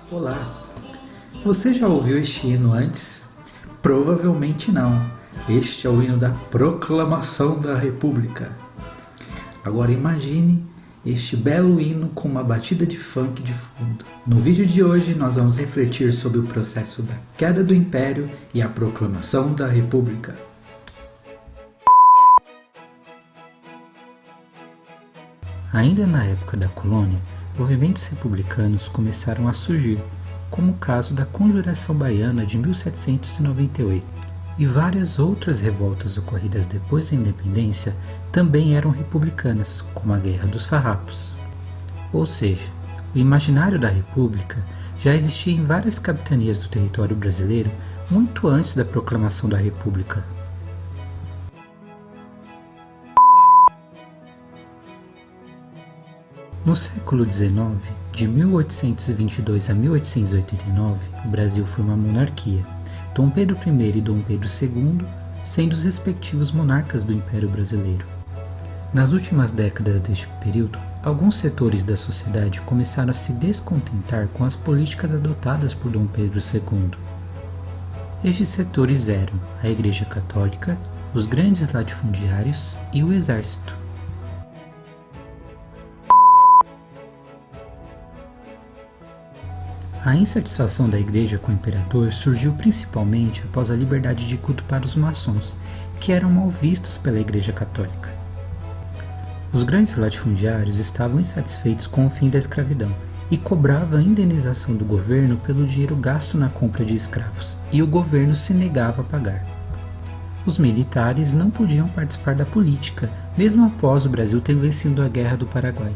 Olá, você já ouviu este hino antes? Provavelmente não. Este é o hino da Proclamação da República. Agora imagine este belo hino com uma batida de funk de fundo. No vídeo de hoje nós vamos refletir sobre o processo da queda do Império e a Proclamação da República. Ainda na época da colônia, movimentos republicanos começaram a surgir, como o caso da Conjuração Baiana de 1798, e várias outras revoltas ocorridas depois da independência também eram republicanas, como a Guerra dos Farrapos. Ou seja, o imaginário da República já existia em várias capitanias do território brasileiro muito antes da proclamação da República. No século XIX, de 1822 a 1889, o Brasil foi uma monarquia, Dom Pedro I e Dom Pedro II sendo os respectivos monarcas do Império Brasileiro. Nas últimas décadas deste período, alguns setores da sociedade começaram a se descontentar com as políticas adotadas por Dom Pedro II. Estes setores eram a Igreja Católica, os grandes latifundiários e o Exército. A insatisfação da Igreja com o Imperador surgiu principalmente após a liberdade de culto para os maçons, que eram mal vistos pela Igreja Católica. Os grandes latifundiários estavam insatisfeitos com o fim da escravidão e cobravam a indenização do governo pelo dinheiro gasto na compra de escravos, e o governo se negava a pagar. Os militares não podiam participar da política, mesmo após o Brasil ter vencido a Guerra do Paraguai.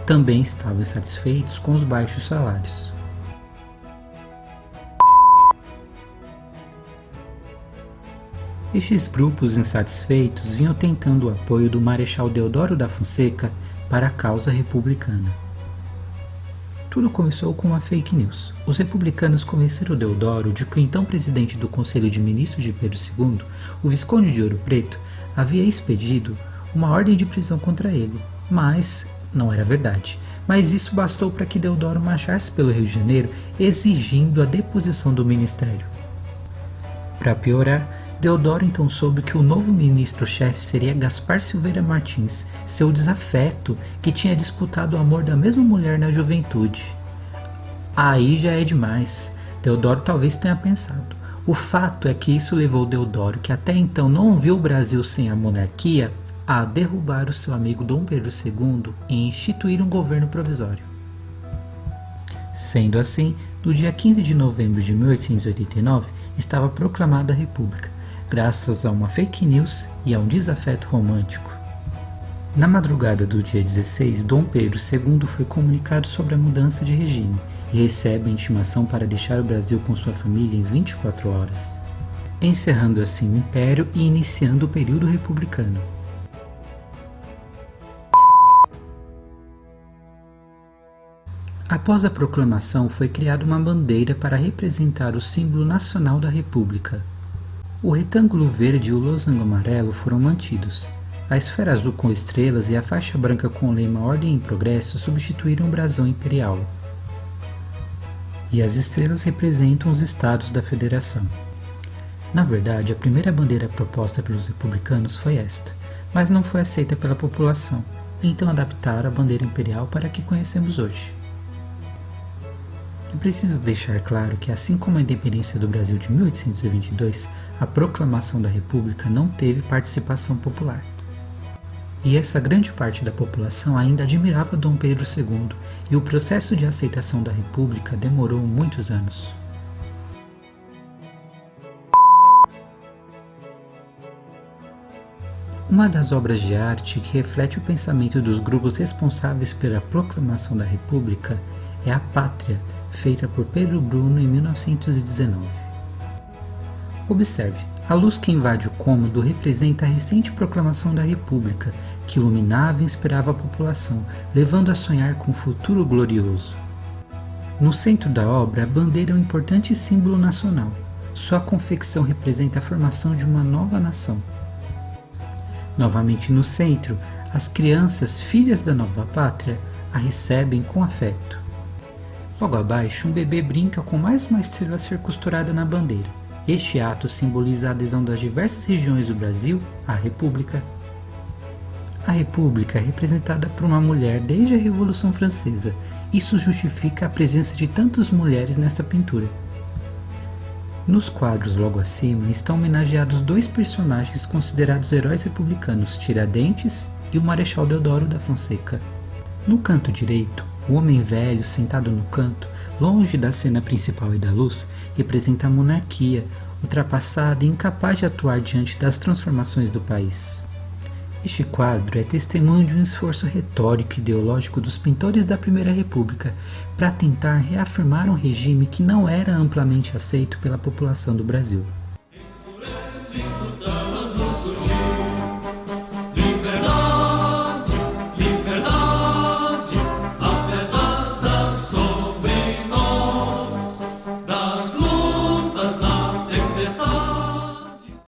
Também estavam insatisfeitos com os baixos salários. Estes grupos insatisfeitos vinham tentando o apoio do Marechal Deodoro da Fonseca para a causa republicana. Tudo começou com uma fake news. Os republicanos convenceram Deodoro de que o então presidente do Conselho de Ministros de Pedro II, o Visconde de Ouro Preto, havia expedido uma ordem de prisão contra ele, mas não era verdade. Mas isso bastou para que Deodoro marchasse pelo Rio de Janeiro exigindo a deposição do ministério. Para piorar, Deodoro então soube que o novo ministro-chefe seria Gaspar Silveira Martins, seu desafeto, que tinha disputado o amor da mesma mulher na juventude. Aí já é demais, Deodoro talvez tenha pensado. O fato é que isso levou Deodoro, que até então não viu o Brasil sem a monarquia, a derrubar o seu amigo Dom Pedro II e instituir um governo provisório. Sendo assim, no dia 15 de novembro de 1889, estava proclamada a República, graças a uma fake news e a um desafeto romântico. Na madrugada do dia 16, Dom Pedro II foi comunicado sobre a mudança de regime e recebe a intimação para deixar o Brasil com sua família em 24 horas, encerrando assim o Império e iniciando o período republicano. Após a proclamação, foi criada uma bandeira para representar o símbolo nacional da República. O retângulo verde e o losango amarelo foram mantidos. A esfera azul com estrelas e a faixa branca com o lema Ordem e Progresso substituíram o brasão imperial. E as estrelas representam os estados da federação. Na verdade, a primeira bandeira proposta pelos republicanos foi esta, mas não foi aceita pela população, então adaptaram a bandeira imperial para a que conhecemos hoje. É preciso deixar claro que, assim como a independência do Brasil de 1822, a proclamação da República não teve participação popular. E essa grande parte da população ainda admirava Dom Pedro II, e o processo de aceitação da República demorou muitos anos. Uma das obras de arte que reflete o pensamento dos grupos responsáveis pela proclamação da República é A Pátria, feita por Pedro Bruno em 1919. Observe, a luz que invade o cômodo representa a recente proclamação da República, que iluminava e inspirava a população, levando a sonhar com um futuro glorioso. No centro da obra, a bandeira é um importante símbolo nacional. Sua confecção representa a formação de uma nova nação. Novamente no centro, as crianças, filhas da nova pátria, a recebem com afeto. Logo abaixo, um bebê brinca com mais uma estrela a ser costurada na bandeira. Este ato simboliza a adesão das diversas regiões do Brasil à República. A República é representada por uma mulher desde a Revolução Francesa. Isso justifica a presença de tantas mulheres nesta pintura. Nos quadros logo acima estão homenageados dois personagens considerados heróis republicanos, Tiradentes e o Marechal Deodoro da Fonseca. No canto direito, o homem velho sentado no canto, longe da cena principal e da luz, representa a monarquia, ultrapassada e incapaz de atuar diante das transformações do país. Este quadro é testemunho de um esforço retórico e ideológico dos pintores da Primeira República para tentar reafirmar um regime que não era amplamente aceito pela população do Brasil.